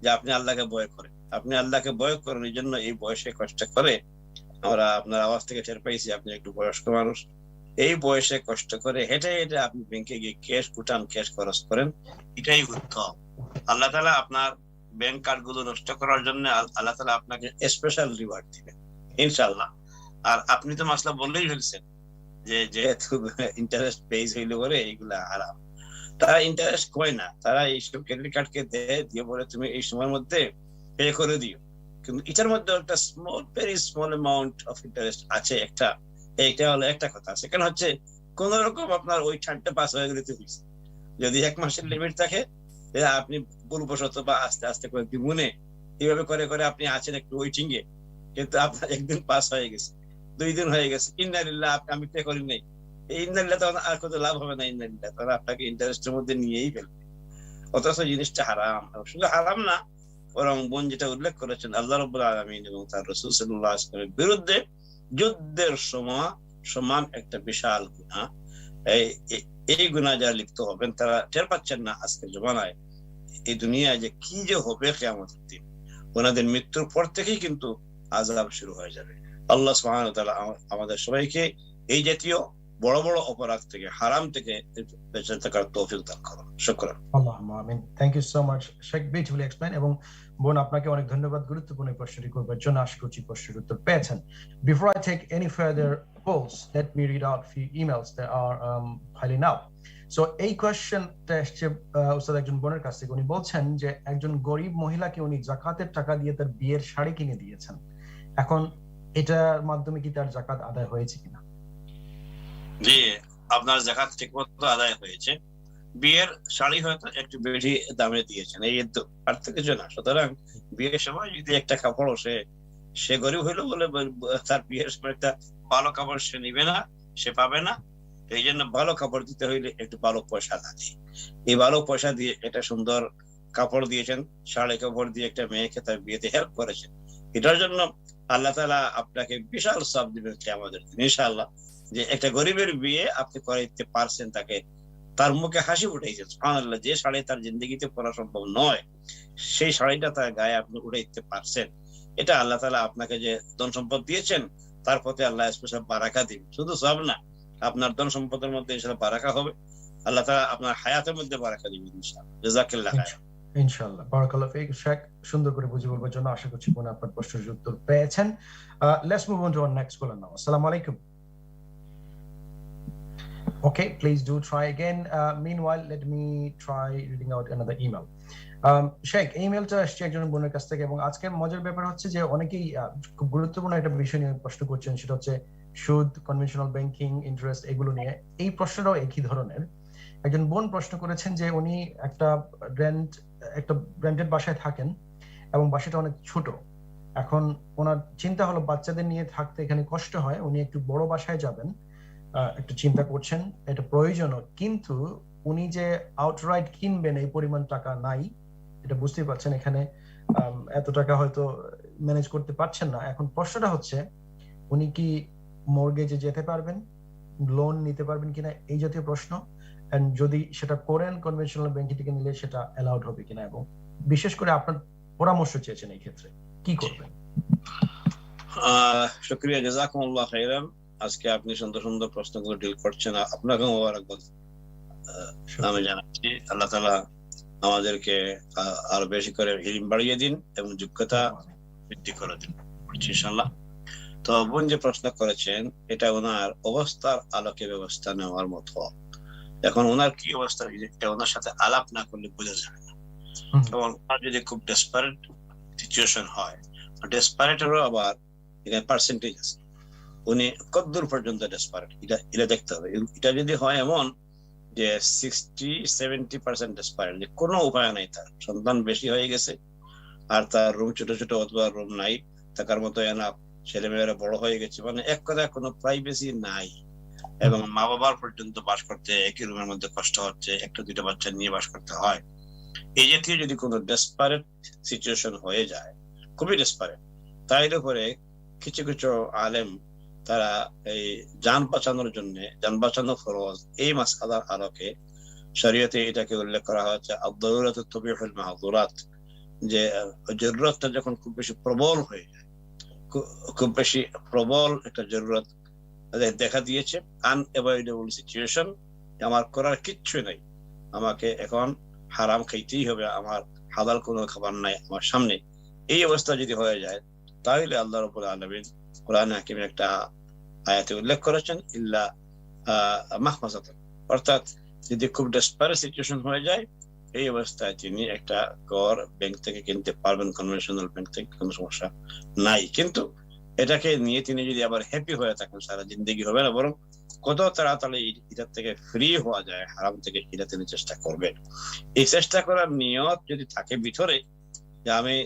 যে আপনি আল্লাহকে ভয় করেন। আপনি আল্লাহকে ভয় করেন, এই জন্য এই বয়সে কষ্ট করে, আমরা আপনার আওয়াজ থেকে টের পাইছি আপনি একটু বয়স্ক মানুষ। এই বয়সে কষ্ট করে হেঁটে হেঁটে আপনি ব্যাংকে গিয়ে ক্যাশ উঠান, ক্যাশ খরচ করেন, এটাই উত্তম। আল্লাহ তাআলা আপনার ব্যাংক কার্ড গুলো নষ্ট করার জন্য আল্লাহ তাআলা আপনাকে স্পেশাল রিওয়ার্ড দিবেন ইনশাআল্লাহ। আর আপনি তো মাসলা বললেই ফেলছেন যে যেহেতু ইন্টারেস্ট বেস হইলে পরে এইগুলা হারাম। তারা ইন্টারেস্ট কয় না, তারা এইসব ক্রেডিট কার্ডকে দিয়ে বলে তুমি এই সময়ের মধ্যে পে করে দিও, কিন্তু এটার মধ্যে একটা very small amount of interest আছে। এইটা হলো একটা কথা। সেখানে হচ্ছে কোন রকম আপনার ওই টাইমটা পাস হয়ে গেলে হয়েছে। যদি 1 মাসের লিমিট থাকে, আপনি ভুলবশত বা আস্তে আস্তে করে মনে এইভাবে করে করে আপনি আছেন একটু ওয়েটিং এ, কিন্তু আপনার একদিন পাস হয়ে গেছে, 2 দিন হয়ে গেছে, ইন্নালিল্লাহ আমি পে করি নাই, এই ইন্নালিল্লাহ তখন আর কত লাভ হবে না, ইন্নালিল্লাহ তখন আপনাকে ইন্টারেস্টের মধ্যে নিয়েই ফেলবে। অথচ জিনিসটা হারাম। শুধু হারাম না, বরং বোন যেটা উল্লেখ করেছেন আল্লাহ রাব্বুল আলামিন এবং তার রাসূল সাল্লাল্লাহু আলাইহি ওয়াসাল্লামের বিরুদ্ধে যুদ্ধের সমান একটা বিশাল গুনাহ। এই গুনাহ যারা লিপ্ত হবেন তারা টের পাচ্ছেন না আজকের জমানায় এই দুনিয়ায় যে কি যে হবে কিয়ামতের দিন, ওনাদের মৃত্যুর পর থেকেই কিন্তু আযাব শুরু হয়ে যাবে। আল্লাহ সুবহানাহু ওয়া তাআলা আমাদের সবাইকে এই জাতীয় বড় বড় অপরাধ থেকে, হারাম থেকে বেঁচে থাকার তৌফিক দান করুন। শুকরান। আল্লাহুম্মা আমিন। Thank you so much Sheikh, beautifully explain. এবং বোন আপনাকে অনেক ধন্যবাদ গুরুত্বপূর্ণ প্রশ্নটি করবার জন্য। আশা করছি প্রশ্নের উত্তর পেয়েছেন। Before I take any further polls, let me read out few emails that are piling up. So এই কোয়েশ্চেনটা এসেছে উস্তাদ একজন বোনের কাছ থেকে। উনি বলছেন যে একজন গরিব মহিলাকে উনি যাকাতের টাকা দিয়ে তার বিয়ের শাড়ি কিনে দিয়েছেন, এখন এটার মাধ্যমে কি তার যাকাত আদায় হয়েছে কিনা? জি, আপনার যাকাত ঠিকমতো আদায় হয়েছে। বিয়ের শাড়ি হয়তো একটু বেশি দামে দিয়েছেন, এই তো, আর তো কিছু না। সুতরাং বিয়ের সময় যদি একটা কাপড় সে গরিব হইলো বলে তার বিয়ের সময় একটা ভালো কাপড় সে নিবে না, সে পাবে না। এই জন্য ভালো কাপড় দিতে হইলে একটু ভালো পয়সা লাগে। এই ভালো পয়সা দিয়ে একটা সুন্দর কাপড় দিয়েছেন, শাড়ি কাপড় দিয়ে একটা মেয়েকে তার বিয়েতে হেল্প করেছেন। এটার জন্য আল্লাহ তাআলা আপনাকে বিশাল সওয়াব দিবেন কিয়ামতের দিন ইনশাআল্লাহ। যে একটা গরিবের বিয়ে আপনি করাইতে পারছেন, তাকে তার মুখে হাসি উঠাইছেন, সুবহানাল্লাহ। যে শাড়ি তার জিন্দগিতে পরা সম্ভব নয়, সেই শাড়িটা তার গায়ে আপনি উঠাইতে পারছেন। এটা আল্লাহ তাআলা আপনাকে যে ধন সম্পদ দিয়েছেন তার প্রতি আল্লাহ স্পেশাল বারাকা দিবেন। শুধু সব না, আপনার ধন সম্পদের মধ্যে ইনশাআল্লাহ বারাকা হবে। আল্লাহ তাআলা আপনার হায়াতের মধ্যে বারাকা দিবেন ইনশাআল্লাহ। জাযাকাল্লাহ খায়র। ইনশাআল্লাহ। বারাকাল্লাহু ফিক শেখ, সুন্দর করে বুঝিয়ে বলবার জন্য। আশা করছি বোন আপনার প্রশ্নের উত্তর পেয়েছেন। Let's move on to our next caller now. আসসালামু আলাইকুম। Okay, please do try again. Meanwhile, let me try reading out another email. Sheikh, ইমেলটা আসছে একজন বোনের কাছ থেকে, এবং আজকে মজার ব্যাপার হচ্ছে যে অনেকেই খুব গুরুত্বপূর্ণ একটা বিষয় নিয়ে প্রশ্ন করছেন, সেটা হচ্ছে সুদ, কনভেনশনাল ব্যাংকিং, ইন্টারেস্ট, এগুলো নিয়ে। এই প্রশ্নটাও একই ধরনের। একজন বোন প্রশ্ন করেছেন যে উনি একটা রেন্টেড বাসায় থাকেন এবং বাসাটা অনেক ছোট। এখন ওনার চিন্তা হলো বাচ্চাদের নিয়ে থাকতে এখানে কষ্ট হয়, উনি একটু বড় বাসায় যাবেন, একটু চিন্তা করছেন, এটা প্রয়োজনও, কিন্তু উনি যে আউটরাইট কিনবেন এই পরিমাণ টাকা নাই, এটা বুঝতেই পারছেন। এখানে এত টাকা হয়তো ম্যানেজ করতে পারছেন না। এখন প্রশ্নটা হচ্ছে উনি কি মর্গেজে যেতে পারবেন, লোন নিতে পারবেন কিনা, এই জাতীয় প্রশ্ন। এন্ড যদি সেটা করেন কনভেনশনাল ব্যাংক থেকে নিলে সেটা অ্যালাউড হবে কিনা, এবং বিশেষ করে আপনার পরামর্শ চেয়েছেন এই ক্ষেত্রে কি করবেন। শুকরিয়া, জাযাকুমুল্লাহ খাইরান। আজকে আপনি সুন্দর সুন্দর প্রশ্নগুলো ডিল করছেন, আপনাকে মোবারকবাদ আমি জানাচ্ছি। আল্লাহ তাআলা আমাদেরকে আরো বেশি করে ইলম বাড়িয়ে দিন এবং যোগ্যতা বৃদ্ধি করে দিন ইনশাআল্লাহ। তো বোন যে প্রশ্ন করেছেন, এটা ওনার অবস্থার আলোকে ব্যবস্থা নেওয়ার মতো। এখন ওনার কি অবস্থা, ওনার সাথে আলাপ না করলে বোঝা যাবে না। এবং ওনার যদি খুব ডেসপারেট সিচুয়েশন হয়, ডেসপারেটেরও আবার এখানে পার্সেন্টেজ আছে, উনি কতদূর পর্যন্ত ডেসপারেট এটা দেখতে হবে। এটা যদি হয় এমন যে 60-70% ডেসপারেট, যে কোনো উপায় নাই, তার সন্তান বেশি হয়ে গেছে আর তার রুম ছোট ছোট অথবা রুম নাই, থাকার মতো এনাফ, ছেলে মেয়েরা বড় হয়ে গেছে, মানে এক কথায় কোনো প্রাইভেসি নাই, এবং মা বাবার পর্যন্ত বাস করতে একই রুমের মধ্যে কষ্ট হচ্ছে, একটা দুইটা বাচ্চা নিয়ে বাস করতে হয়। এই জাতীয় যদি কোনো ডেসপারেট সিচুয়েশন হয়ে যায়, খুবই ডেসপারেট, তাইলে পরে কিছু কিছু আলেম তারা এই জান বাঁচানোর জন্য, জান বাঁচানো ফরজ, এই মাসআলার আলোকে শরীয়তে এটাকে উল্লেখ করা হয়েছে আদ-দারুরাতু তুবিহুল মাহযুরাত, যে জরুরতটা যখন খুব বেশি প্রবল হয়ে যায়, খুব বেশি প্রবল একটা জরুরত দেখা দিয়েছে, আনএভয়েডেবল সিচুয়েশন, আমার করার কিচ্ছু নাই, আমাকে এখন হারাম খাইতেই হবে, আমার হালাল কোনো খাবার নাই আমার সামনে, এই অবস্থা যদি হয়ে যায়, তাহলে আল্লাহ রাব্বুল আলামিন কোরআন হাকিমে একটা আয়াতে উল্লেখ করেছেন ইল্লা মাহমাসাতান, অর্থাৎ যদি খুব ডেসপারেট সিচুয়েশন হয়ে যায়, এই অবস্থায় তিনি একটা ঘর ব্যাংক থেকে কিনতে পারবেন, কনভেনশনাল ব্যাংক থেকে, কোনো সমস্যা নাই। কিন্তু এটাকে নিয়ে তিনি যদি আবার হ্যাপি হয়ে থাকেন, সারা জিন্দগি হবে না, বরং কত তাড়াতাড়ি এটার থেকে ফ্রি হওয়া যায়, হারাম থেকে, এটা তিনি চেষ্টা করবেন। এই চেষ্টা করার নিয়ত যদি থাকে ভিতরে, যে আমি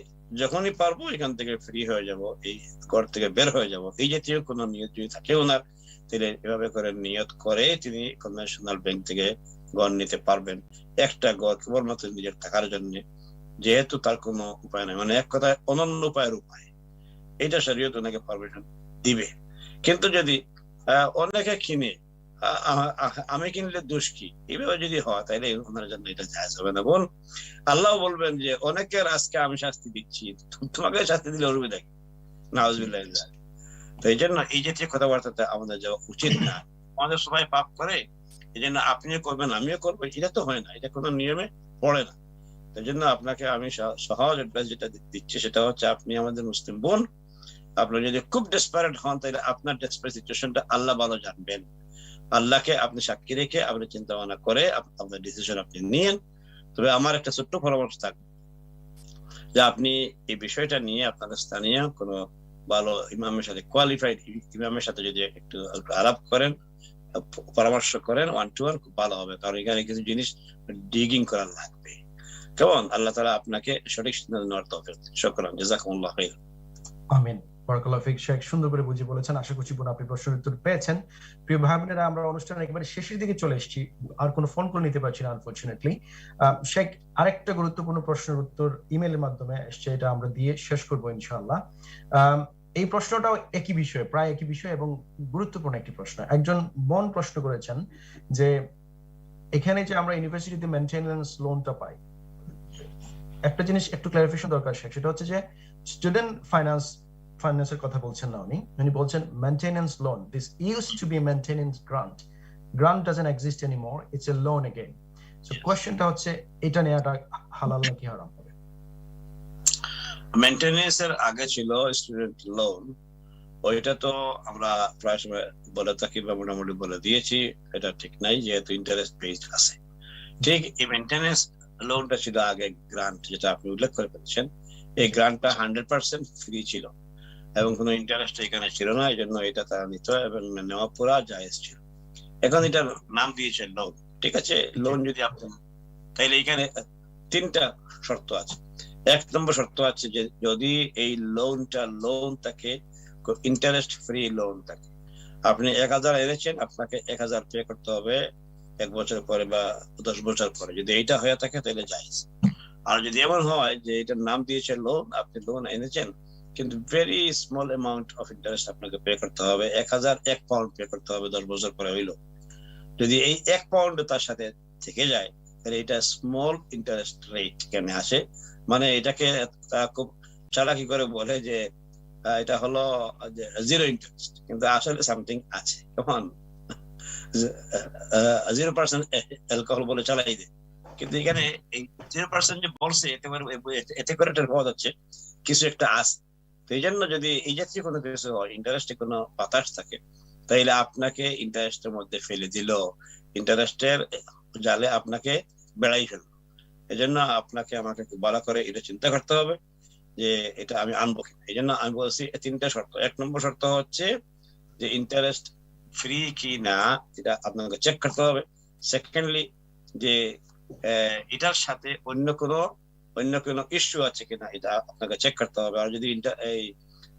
যখনই পারবো এখান থেকে ফ্রি হয়ে যাব, এই ঘর থেকে বের হয়ে যাব, এই জাতীয় কোনো নিয়ত যদি থাকে ওনার, তাহলে এভাবে করে নিয়ত করে তিনি কনভেনশনাল ব্যাংক থেকে ঘর নিতে পারবেন, একটা ঘর কেবলমাত্র নিজের থাকার জন্য, যেহেতু তার কোনো উপায় নাই, মানে এক কথায় অনন্য উপায়ের উপায়, এটা শরীয়ত ওনাকে পারমিশন দিবে। কিন্তু যদি অনেকে কিনে আমি কিনলে দোষ কি, এভাবে যদি হয় তাহলে ওনার জন্য এটা জায়েজ হবে না। বোন, আল্লাহ বলবেন যে অনেকের আজকে আমি শাস্তি দিচ্ছি, তোমাকে শাস্তি দিলে অসুবিধা কি? নাউজুবিল্লাহ। তো এই জন্য এই জাতীয় কথাবার্তাতে আমাদের যাওয়া উচিত না। আমাদের সবাই পাপ করে, এই জন্য আপনিও করবেন আমিও করবো, এটা তো হয় না, এটা কোনো নিয়মে পড়ে না। এই জন্য আপনাকে আমি সহজ অ্যাডভাইস যেটা দিচ্ছি সেটা হচ্ছে, আপনি আমাদের মুসলিম বোন, আপনি যদি খুব ডেসপারেট হন তাহলে আপনার ডেসপারেট সিচুয়েশনটা আল্লাহ ভালো জানবেন। আল্লাহকে আপনি সাক্ষী রেখে আপনি চিন্তা ভাবনা করে আপনার ডিসিশন আপনি নিয়েন। তবে আমার একটা ছোট্ট পরামর্শ থাকবে যে আপনি এই বিষয়টা নিয়ে আপনার স্থানীয় কোনো ভালো ইমামের সাথে, কোয়ালিফাইড ইমামের সাথে যদি একটু আলাপ করেন, পরামর্শ করেন 1-to-1, খুব ভালো হবে। কারণ এখানে কিছু জিনিস ডিগিং করা লাগবে। কেমন? আল্লাহ তাআলা আপনাকে সঠিক সিদ্ধান্ত নেওয়ার তৌফিক দিন। শুকরান, জাযাকুমুল্লাহ খাইর। আমিন। বারাকাল্লাহু ফিক। শেখ সুন্দর করে বুঝিয়ে বলেছেন। আশা করছি বোন আপনি প্রশ্নের উত্তর পেয়েছেন। প্রিয় ভাই বোনেরা, আমরা অনুষ্ঠানের একেবারে শেষের দিকে চলে এসেছি, আর কোনো ফোন কল নিতে পারছি না আনফরচুনেটলি। শেখ, আরেকটা গুরুত্বপূর্ণ প্রশ্নের উত্তর ইমেলের মাধ্যমে এসেছে, এটা আমরা দিয়ে শেষ করবো ইনশাআল্লাহ। এই প্রশ্নটাও একই বিষয়, প্রায় একই বিষয় এবং গুরুত্বপূর্ণ একটি প্রশ্ন। একজন বোন প্রশ্ন করেছেন যে এখানে যে আমরা ইউনিভার্সিটিতে মেইনটেনেন্স লোনটা পাই, একটা জিনিস একটু ক্লারিফিকেশন দরকার শেখ, সেটা হচ্ছে যে স্টুডেন্ট ফাইন্যান্সের কথা বলছেন না উনি বলছেন maintenance loan. This used to be maintenance grant doesn't exist anymore, it's a loan again. So কোশ্চেনটা হচ্ছে এটা নেওয়াটা হালাল নাকি হারাম হবে? মেইনটেনেন্স এর আগে ছিল স্টুডেন্ট লোন, ওইটা তো আমরা প্রায় সময় বলে থাকি বা মোটামুটি বলে দিয়েছি, এটা ঠিক নাই, যেহেতু ইন্টারেস্ট বেসড আছে। ঠিক এই মেইনটেনেন্স লোনটা ছিল আগে গ্রান্ট, যেটা আপনি উল্লেখ করে ফেলেছেন। এই গ্রান্টটা 100% ফ্রি ছিল এবং কোনো ইন্টারেস্ট এখানে ছিল না, এই জন্য এটা তারা নিত এবং নেওয়া পুরা জায়েজ ছিল। এখন এটার নাম দিয়েছে লোন, ঠিক আছে? লোন যদি আপনি, তাইলে এখানে 3টা শর্ত আছে। 1 নম্বর শর্ত আছে যে যদি এই লোন থাকে, ইন্টারেস্ট ফ্রি লোন থাকে, আপনি 1000 এনেছেন, আপনাকে 1000 পে করতে হবে 1 বছর পরে বা 10 বছর পরে। যদি এইটা হয়ে থাকে তাহলে জায়েজ। আর যদি এমন হয় যে এটার নাম দিয়েছে লোন, আপনি লোন এনেছেন কিন্তু very small amount of interest আপনাকে পে করতে হবে, 1001 পাউন্ড পে করতে হবে 10 বছর পরে হইলো, যদি এই 1 পাউন্ড তার সাথে থেকে যায় তাহলে এটা স্মল ইন্টারেস্ট রেট কেন আসে। মানে এটাকে খুব চালাকি করে বলে যে এটা হলো জিরো ইন্টারেস্ট, কিন্তু আসলে সামথিং আছে। তখন 0% অ্যালকোহল বলে চালাই দেয়, কিন্তু এখানে এই 0% যে বলছে এতে করে এটা পাওয়া যাচ্ছে কিছু একটা আছে। তো এই জন্য যদি এই জাতীয় কোনো কিছু হয়, ইন্টারেস্টে কোনো বাতাস থাকে, তাইলে আপনাকে ইন্টারেস্টের মধ্যে ফেলে দিল, ইন্টারেস্টের জালে আপনাকে বেড়াই ফেললো। এই জন্য আপনাকে আমাকে খুব ভালো করে এটা চিন্তা করতে হবে যে এটা আমি আনবো কিনা। এই জন্য আমি বলছি 3টা শর্ত। 1 নম্বর শর্ত হচ্ছে যে ইন্টারেস্ট ফ্রি কি না এটা আপনাকে চেক করতে হবে। সেকেন্ডলি যে এটার সাথে অন্য কোনো ইস্যু আছে কিনা এটা আপনাকে চেক করতে হবে। আর যদি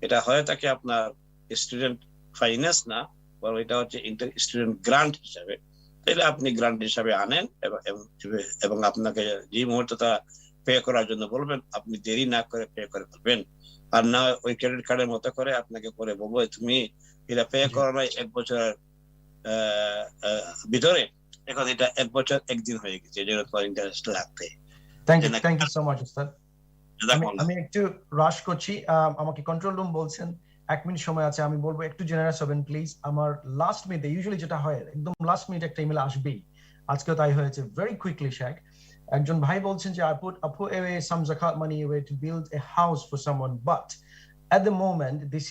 এটা হয়ে থাকে আপনার স্টুডেন্ট ফাইন্যান্স না, বরং এটা হচ্ছে স্টুডেন্ট গ্রান্ট হিসাবে, তাহলে আপনি গ্রান্ট হিসাবে আনেন এবং আপনাকে যে মুহূর্তে তা পে করার জন্য বলবেন আপনি দেরি না করে পে করে ফেলবেন। আর না ওই ক্রেডিট কার্ডের মতো করে আপনাকে পরে বলবো তুমি এটা পে করো নাই 1 বছরের ভিতরে, এখন এটা 1 বছর 1 দিন হয়ে গেছে, এই জন্য তোমার ইন্টারেস্ট লাগবে। Thank you so much sir. আমি একটু রাশ করছি, আমাকে কন্ট্রোল রুম বলছেন 1 মিনিট সময় আছে, আমি বলবো একটু জেনারেস হবেন প্লিজ। আমার লাস্ট মিনিটে ইউজুয়ালি যেটা হয় একদম লাস্ট মিনিট একটা ইমেল আসবেই, আজকেও তাই হয়েছে। ভেরি কুইকলি শেখ, একজন ভাই বলছেন যে I put away some zakat money away to build a house for someone, but at the moment this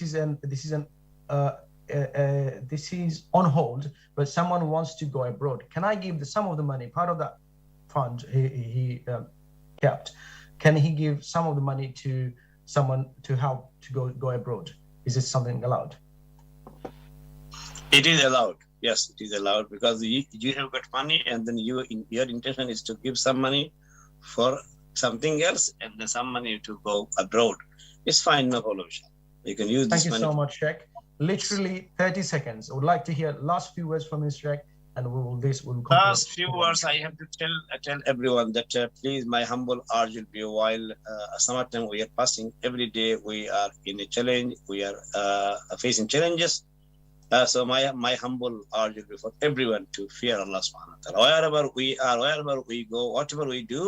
is on hold, but someone wants to go abroad. Can I give some of the money, part of that fund he kept, can he give some of the money to someone to help to go abroad? Is it something allowed? It is allowed. Yes, it is allowed, because you have got money and then your intention is to give some money for something else and then some money to go abroad. It's fine, no problem. You can use this money. Thank you so much, Sheikh. Literally 30 seconds. I would like to hear last few words from Mr. Sheikh, and we will conclude. Last few words I have to tell everyone that please, my humble urge will be, while summertime we are passing, every day we are in a challenge, we are facing challenges. So my humble urge will be for everyone to fear Allah subhanahu wa ta'ala. Wherever we are, wherever we go, whatever we do,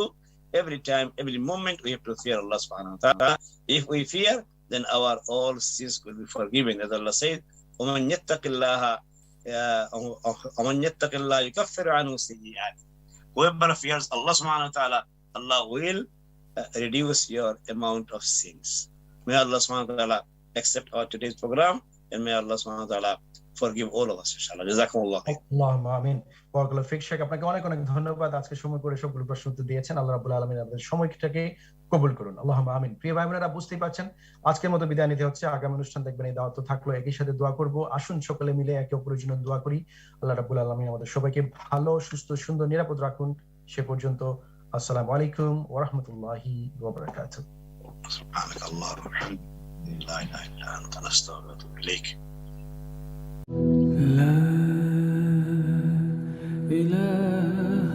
every time, every moment, we have to fear Allah subhanahu wa ta'ala. If we fear, then our all sins will be forgiven. As Allah said, وَمَنْ يَتَّقِ اللَّهَ يُكَفِّرْ عَنْهُ سَيِّئَاتِهِ. Whoever fears Allah subhanahu wa ta'ala, Allah will reduce your amount of sins. May Allah subhanahu wa ta'ala accept our today's program, and may Allah subhanahu wa ta'ala forgive all of us, inshallah. Jazakumullah. আল্লাহুম্মা আমিন। বারাকাল্লাহু ফিক। শেখ, আপনাকে অনেক অনেক ধন্যবাদ, আজকে সময় করে সবগুলো প্রশ্ন উত্তর দিয়েছেন। আল্লাহ রাব্বুল আলামিন আপনাদের সময়টাকে কবুল করুন, আল্লাহুম্মা আমিন। প্রিয় ভাই বোনেরা, বুঝতেই পারছেন আজকের মতো বিদায় নিতে হচ্ছে। আগামী অনুষ্ঠান দেখবেন, এই দাওয়াত তো থাকলো, একই সাথে দোয়া করব। আসুন সকলে মিলে একে অপরের জন্য দোয়া করি। আল্লাহ রাব্বুল আলামিন আমাদের সবাইকে ভালো, সুস্থ, সুন্দর, নিরাপদ রাখুন। সে পর্যন্ত আসসালামু আলাইকুম ওয়া রাহমাতুল্লাহি ওয়া বারাকাতুহু। সুবহানাকাল্লাহু ওয়া বিহামদিহি, লা ইলাহা ইল্লা আনতা, নাস্তাগফিরুকা ওয়া নাতুবু ইলাইক। لا إله